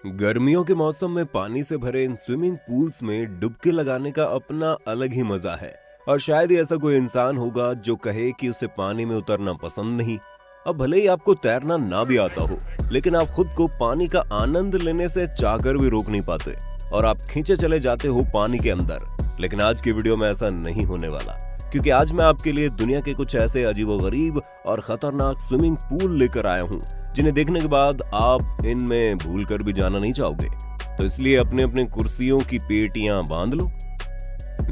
गर्मियों के मौसम में पानी से भरे इन स्विमिंग पूल्स में डुबकी लगाने का अपना अलग ही मजा है। और शायद ही ऐसा कोई इंसान होगा जो कहे कि उसे पानी में उतरना पसंद नहीं। अब भले ही आपको तैरना ना भी आता हो, लेकिन आप खुद को पानी का आनंद लेने से चाहकर भी रोक नहीं पाते और आप खींचे चले जाते हो पानी के अंदर। लेकिन आज की वीडियो में ऐसा नहीं होने वाला, क्योंकि आज मैं आपके लिए दुनिया के कुछ ऐसे अजीबोगरीब और खतरनाक स्विमिंग पूल लेकर आया हूँ जिन्हें देखने के बाद आप इनमें भूल कर भी जाना नहीं चाहोगे। तो इसलिए अपने अपने कुर्सियों की पेटियां बांध लो।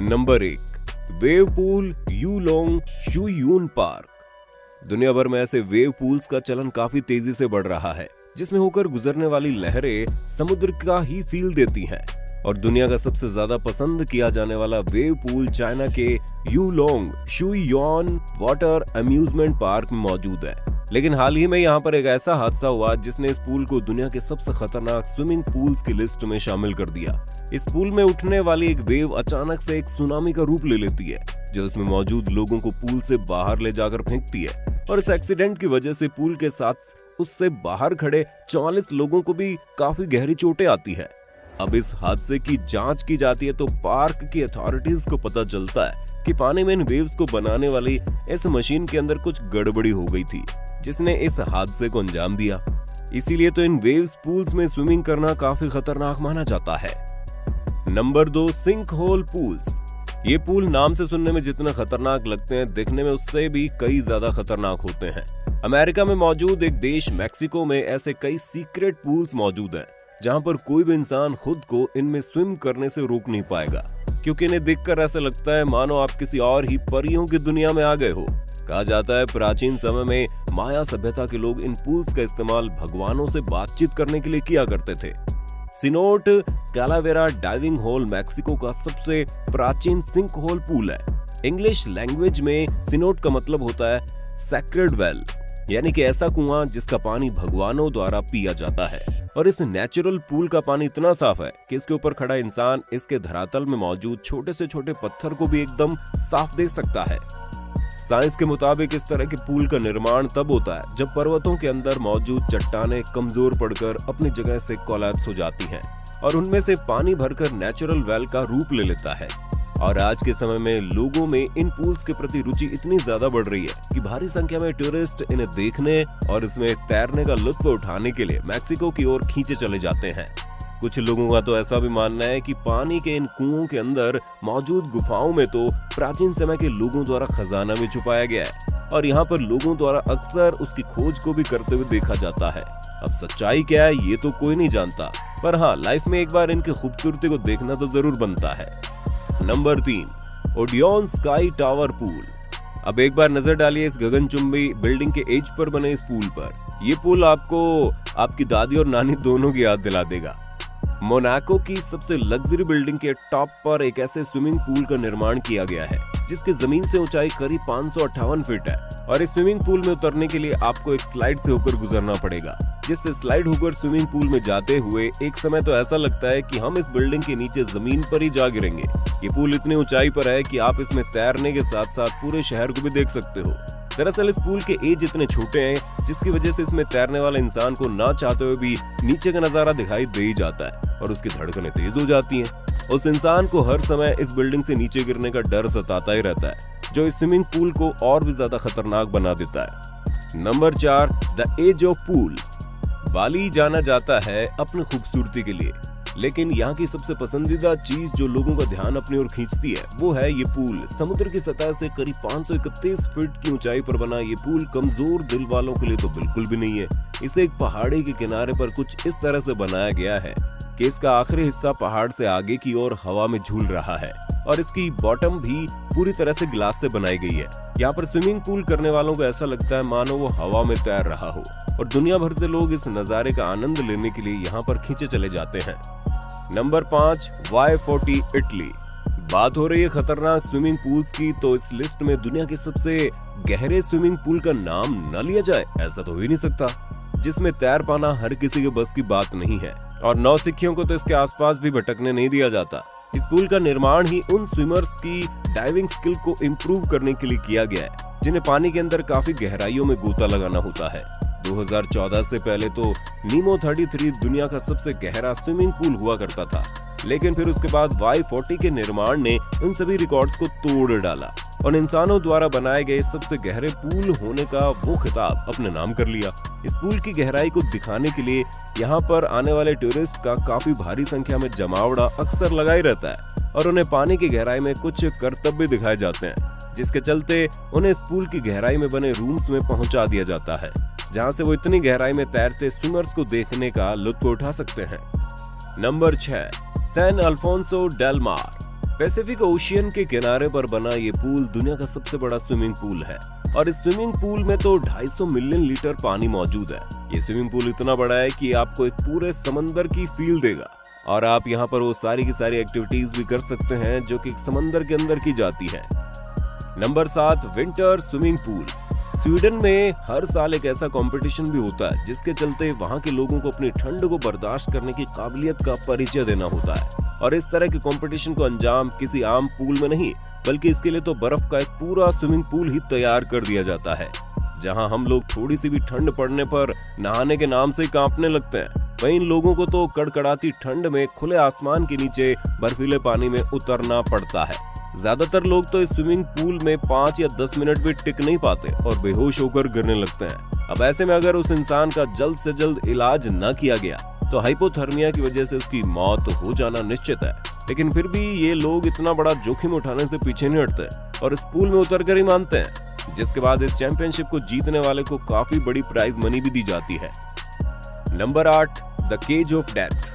Number 1, wave pool Yulong Shuiyun park. दुनिया भर में ऐसे वेव पूल्स का चलन काफी तेजी से बढ़ रहा है, जिसमें होकर गुजरने वाली लहरें समुद्र का ही फील देती हैं। और दुनिया का सबसे ज्यादा पसंद किया जाने वाला वेव पूल चाइना के यूलोंग शुयून वाटर अम्यूजमेंट पार्क में मौजूद है। लेकिन हाल ही में यहाँ पर एक ऐसा हादसा हुआ जिसने इस पूल को दुनिया के सबसे खतरनाक स्विमिंग पूल्स की लिस्ट में शामिल कर दिया। इस पूल में उठने वाली एक वेव अचानक से एक सुनामी का रूप ले लेती है, जो उसमें मौजूद लोगों को पूल से बाहर ले जाकर फेंकती है। और इस एक्सीडेंट की वजह से पूल के साथ उससे बाहर खड़े 44 लोगों को भी काफी गहरी चोटें आती है। अब इस हादसे की जांच की जाती है तो पार्क की अथॉरिटीज को पता चलता है कि पानी में इन वेव्स को बनाने वाली इस मशीन के अंदर कुछ गड़बड़ी हो गई थी, जिसने इस हादसे को अंजाम दिया। इसीलिए तो इन वेव्स पूल्स में स्विमिंग करना काफी खतरनाक माना जाता है। Number 2, sink hole pools. ये पूल नाम से सुनने में जितना खतरनाक लगते हैं, दिखने में उससे भी कई ज्यादा खतरनाक होते हैं। अमेरिका में मौजूद एक देश मैक्सिको में ऐसे कई सीक्रेट पूल्स मौजूद हैं, जहां पर कोई भी इंसान खुद को इनमें स्विम करने से रोक नहीं पाएगा, क्योंकि इन्हें देखकर ऐसा लगता है मानो आप किसी और ही परियों की दुनिया में आ गए हो। कहा जाता है प्राचीन समय में माया सभ्यता के लोग इन पूल्स का इस्तेमाल भगवानों से बातचीत करने के लिए किया करते थे। सिनोट कैलावेरा डाइविंग होल मैक्सिको का सबसे प्राचीन सिंक होल पूल है। इंग्लिश लैंग्वेज में सिनोट का मतलब होता है सैक्रेड वेल, यानी कि ऐसा कुआं जिसका पानी भगवानों द्वारा पिया जाता है। और इस नेचुरल पूल का पानी इतना साफ है कि इसके ऊपर खड़ा इंसान इसके धरातल में मौजूद छोटे से छोटे पत्थर को भी एकदम साफ देख सकता है। साइंस के मुताबिक इस तरह के पूल का निर्माण तब होता है जब पर्वतों के अंदर मौजूद चट्टानें कमजोर पड़कर अपनी जगह से कोलैप्स हो जाती हैं और उनमें से पानी भरकर नेचुरल वेल का रूप ले लेता है। और आज के समय में लोगों में इन पूल्स के प्रति रुचि इतनी ज्यादा बढ़ रही है कि भारी संख्या में टूरिस्ट इन्हें देखने और इसमें तैरने का लुत्फ उठाने के लिए मैक्सिको की ओर खींचे चले जाते हैं। कुछ लोगों का तो ऐसा भी मानना है कि पानी के इन कुओं के अंदर मौजूद गुफाओं में तो प्राचीन समय के लोगों द्वारा खजाना भी छुपाया गया है और यहाँ पर लोगों द्वारा अक्सर उसकी खोज को भी करते हुए देखा जाता है। अब सच्चाई क्या है ये तो कोई नहीं जानता, पर हाँ, लाइफ में एक बार इनकी खूबसूरती को देखना तो जरूर बनता है। Number 3, Odeon sky tower pool. अब एक बार नजर डालिए इस गगनचुंबी बिल्डिंग के एज पर बने इस पूल पर। ये पूल आपको आपकी दादी और नानी दोनों की याद दिला देगा। मोनाको की सबसे लग्जरी बिल्डिंग के टॉप पर एक ऐसे स्विमिंग पूल का निर्माण किया गया है जिसकी जमीन से ऊंचाई करीब 558 फीट है। और इस स्विमिंग पूल में उतरने के लिए आपको एक स्लाइड से होकर गुजरना पड़ेगा, जिससे स्लाइड होकर स्विमिंग पूल में जाते हुए एक समय तो ऐसा लगता है कि हम इस बिल्डिंग के नीचे जमीन पर ही जा गिरेंगे। ये पूल इतनी ऊंचाई पर है कि आप इसमें तैरने के साथ साथ पूरे शहर को भी देख सकते हो। दरअसल इस पूल के एज इतने छोटे हैं जिसकी वजह से इसमें तैरने वाले इंसान को ना चाहते हुए भी नीचे का नजारा दिखाई दे ही जाता है और उसकी धड़कनें तेज हो जाती हैं। उस इंसान को हर समय इस बिल्डिंग से नीचे गिरने का डर सताता ही रहता है, जो इस स्विमिंग पूल को और भी ज्यादा खतरनाक बना देता है। Number 4, the edge of pool. Bali जाना जाता है अपनी खूबसूरती के लिए, लेकिन यहाँ की सबसे पसंदीदा चीज जो लोगों का ध्यान अपनी ओर खींचती है वो है ये पूल। समुद्र की सतह से करीब 531 फीट की ऊंचाई पर बना ये पूल कमजोर दिल वालों के लिए तो बिल्कुल भी नहीं है। इसे एक पहाड़ी के किनारे पर कुछ इस तरह से बनाया गया है कि इसका आखिरी हिस्सा पहाड़ से आगे की ओर हवा में झूल रहा है और इसकी बॉटम भी पूरी तरह से ग्लास से बनाई गई है। यहाँ पर स्विमिंग पूल करने वालों को ऐसा लगता है मानो वो हवा में तैर रहा हो और दुनिया भर से लोग इस नजारे का आनंद लेने के लिए यहाँ पर खींचे चले जाते हैं। Number 5, Y40 Italy. बात हो रही है खतरनाक स्विमिंग पूल्स की, तो इस लिस्ट में दुनिया के सबसे गहरे स्विमिंग पूल का नाम न लिया जाए ऐसा तो हो ही नहीं सकता, जिसमें तैर पाना हर किसी के बस की बात नहीं है और नौसिखियों को तो इसके आसपास भी भटकने नहीं दिया जाता। इस पूल का निर्माण ही उन स्विमर्स की डाइविंग स्किल को इम्प्रूव करने के लिए किया गया है जिन्हें पानी के अंदर काफी गहराइयों में गोता लगाना होता है। 2014 से पहले तो नीमो 33 दुनिया का सबसे गहरा स्विमिंग पूल हुआ करता था, लेकिन फिर उसके बाद Y40 के निर्माण ने उन सभी रिकॉर्ड्स को तोड़ डाला और इंसानों द्वारा बनाए गए सबसे गहरे पूल होने का वो खिताब अपने नाम कर लिया। इस पूल की गहराई को दिखाने के लिए यहाँ पर आने वाले टूरिस्ट का काफी भारी संख्या में जमावड़ा अक्सर लगा ही रहता है और उन्हें पानी की गहराई में कुछ करतब भी दिखाए जाते हैं, जिसके चलते उन्हें इस पूल की गहराई में बने रूम्स में पहुंचा दिया जाता है, जहां से वो इतनी गहराई में तैरते स्विमर्स को देखने का लुत्फ उठा सकते हैं। नंबर 6, सैन अल्फोंसो डेल मार। पैसिफिक ओशियन के किनारे पर बना ये पूल दुनिया का सबसे बड़ा स्विमिंग पूल है और इस स्विमिंग पूल में तो 250 मिलियन लीटर पानी मौजूद है। ये स्विमिंग पूल इतना बड़ा है कि आपको एक पूरे समंदर की फील देगा और आप यहाँ पर वो सारी की सारी एक्टिविटीज भी कर सकते हैं जो कि समंदर के अंदर की जाती है। Number 7, winter swimming pool. Sweden में हर साल एक ऐसा कंपटीशन भी होता है जिसके चलते वहां के लोगों को अपनी ठंड को बर्दाश्त करने की काबिलियत का परिचय देना होता है और इस तरह के कंपटीशन को अंजाम किसी आम पूल में नहीं बल्कि इसके लिए तो बर्फ का एक पूरा स्विमिंग पूल ही तैयार कर दिया जाता है, जहां हम लोग थोड़ी सी भी ठंड पड़ने पर नहाने के नाम से ही कांपने लगते हैं। वहीं इन लोगों को तो कड़कड़ाती ठंड में खुले आसमान के नीचे बर्फीले पानी में उतरना पड़ता है। ज्यादातर लोग तो इस स्विमिंग पूल में 5 या 10 मिनट भी टिक नहीं पाते और बेहोश होकर गिरने लगते हैं। अब ऐसे में अगर उस इंसान का जल्द से जल्द इलाज न किया गया तो हाइपोथर्मिया की वजह से उसकी मौत हो जाना निश्चित है, लेकिन फिर भी ये लोग इतना बड़ा जोखिम उठाने से पीछे नहीं हटते और इस पूल में उतरकर ही मानते हैं, जिसके बाद इस चैंपियनशिप को जीतने वाले को काफी बड़ी प्राइज मनी भी दी जाती है। Number 8, the cage of death.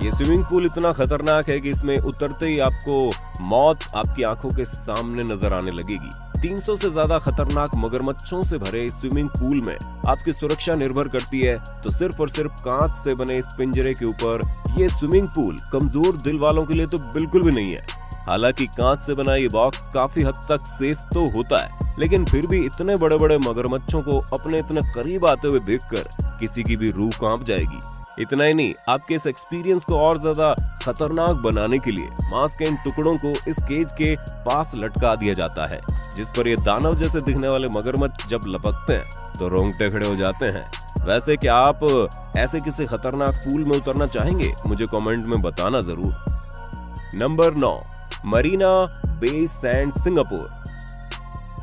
ये स्विमिंग पूल इतना खतरनाक है कि इसमें उतरते ही आपको मौत आपकी आंखों के सामने नजर आने लगेगी। 300 से ज्यादा खतरनाक मगरमच्छों से भरे इस स्विमिंग पूल में आपकी सुरक्षा निर्भर करती है तो सिर्फ और सिर्फ कांच से बने इस पिंजरे के ऊपर। ये स्विमिंग पूल कमजोर दिल वालों के लिए तो बिल्कुल भी नहीं है। हालांकि कांच से बना ये बॉक्स काफी हद तक सेफ तो होता है, लेकिन फिर भी इतने बड़े बड़े मगरमच्छों को अपने इतने करीब आते हुए देखकर किसी की भी रूह कांप जाएगी। इतना ही नहीं, आपके इस एक्सपीरियंस को और ज्यादा खतरनाक बनाने के लिए मांस के इन टुकड़ों को इस केज के पास लटका दिया जाता है, जिस पर ये दानव जैसे दिखने वाले मगरमच्छ जब लपकते हैं तो रोंगटे खड़े हो जाते हैं। वैसे क्या आप ऐसे किसी खतरनाक पूल में उतरना चाहेंगे? मुझे कमेंट में बताना जरूर। नंबर 9, मरीना बे सैंड सिंगापुर।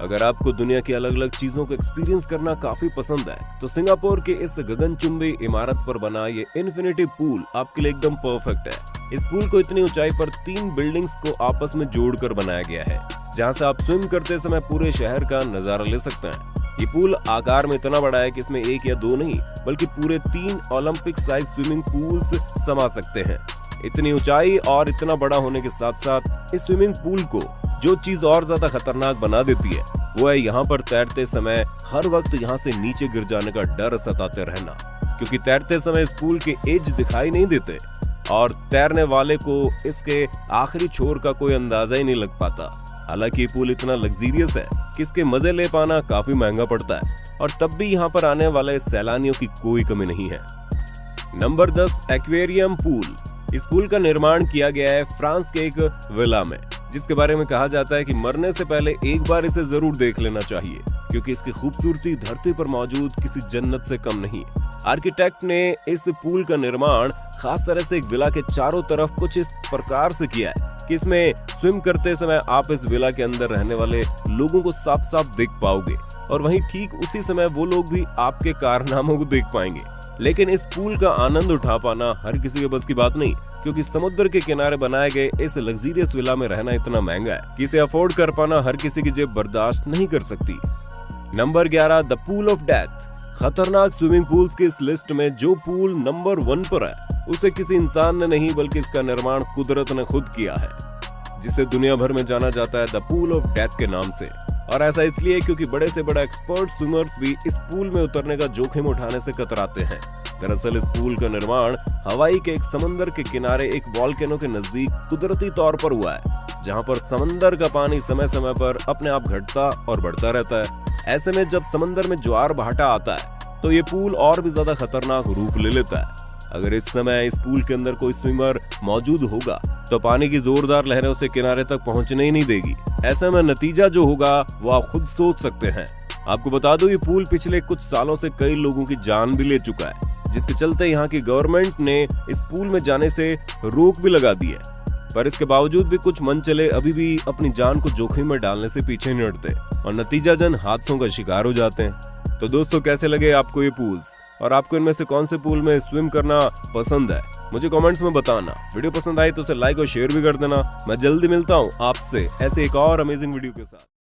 अगर आपको दुनिया की अलग अलग चीजों को एक्सपीरियंस करना काफी पसंद है तो सिंगापुर के इस गगनचुंबी इमारत पर बना ये इन्फिनिटी पूल आपके लिए एकदम परफेक्ट है। इस पूल को इतनी ऊंचाई पर 3 बिल्डिंग्स को आपस में जोड़कर बनाया गया है, जहां से आप स्विम करते समय पूरे शहर का नजारा ले सकते हैं। ये पूल आकार में इतना बड़ा है कि इसमें 1 या 2 नहीं बल्कि पूरे 3 ओलंपिक साइज स्विमिंग पूल्स समा सकते हैं। इतनी ऊंचाई और इतना बड़ा होने के साथ साथ इस स्विमिंग पूल को जो चीज और ज्यादा खतरनाक बना देती है वो है यहाँ पर तैरते समय हर वक्त यहाँ से नीचे गिर जाने का डर सताते रहना, क्योंकि तैरते समय इस पूल के एज दिखाई नहीं देते और तैरने वाले को इसके आखिरी छोर का कोई अंदाजा ही नहीं लग पाता। हालांकि ये पूल इतना लग्जरियस है कि इसके मजे ले पाना काफी महंगा पड़ता है और तब भी यहाँ पर आने वाले सैलानियों की कोई कमी नहीं है। Number 10, aquarium pool. इस पूल का निर्माण किया गया है फ्रांस के एक विला में, जिसके बारे में कहा जाता है कि मरने से पहले एक बार इसे जरूर देख लेना चाहिए, क्योंकि इसकी खूबसूरती धरती पर मौजूद किसी जन्नत से कम नहीं। आर्किटेक्ट ने इस पूल का निर्माण खास तरह से एक विला के चारों तरफ कुछ इस प्रकार से किया है कि इसमें स्विम करते समय आप इस विला के अंदर रहने वाले लोगों को साफ साफ देख पाओगे और वहीं ठीक उसी समय वो लोग भी आपके कारनामों को देख पाएंगे। लेकिन इस पूल का आनंद उठा पाना हर किसी के बस की बात नहीं, क्योंकि समुद्र के किनारे बनाए गए इस लग्जरियस विला में रहना इतना महंगा है कि इसे अफोर्ड कर पाना हर किसी की जेब बर्दाश्त नहीं कर सकती। Number 11, the pool of death. खतरनाक स्विमिंग पूल्स की इस लिस्ट में जो पूल नंबर 1 पर है उसे किसी इंसान ने नहीं बल्कि इसका निर्माण कुदरत ने खुद किया है, जिसे दुनिया भर में जाना जाता है द पूल ऑफ डेथ के नाम से। और ऐसा इसलिए क्योंकि बड़े से बड़ा एक्सपर्ट स्विमर्स भी इस पूल में उतरने का जोखिम उठाने से कतराते हैं। दरअसल इस पूल का निर्माण हवाई के एक समंदर के किनारे एक वॉल्केनो के नजदीक कुदरती तौर पर हुआ है, जहां पर समंदर का पानी समय समय पर अपने आप घटता और बढ़ता रहता है। ऐसे में जब समंदर में ज्वार भाटा आता है तो ये पूल और भी ज्यादा खतरनाक रूप ले लेता है। अगर इस समय इस पूल के अंदर कोई स्विमर मौजूद होगा तो पानी की जोरदार लहरें उसे किनारे तक पहुंचने ही नहीं देगी। ऐसे में नतीजा जो होगा वो आप खुद सोच सकते हैं। आपको बता दो, ये पूल पिछले कुछ सालों से कई लोगों की जान भी ले चुका है, जिसके चलते यहाँ की गवर्नमेंट ने इस पूल में जाने से रोक भी लगा दी है। पर इसके बावजूद भी कुछ मनचले अभी भी अपनी जान को जोखिम में डालने से पीछे नहीं हटते और नतीजाजन हादसों का शिकार हो जाते हैं। तो दोस्तों, कैसे लगे आपको ये पूल्स, और आपको इनमें से कौन से पूल में स्विम करना पसंद है, मुझे कमेंट्स में बताना। वीडियो पसंद आई तो उसे लाइक और शेयर भी कर देना। मैं जल्दी मिलता हूँ आपसे ऐसे एक और अमेजिंग वीडियो के साथ।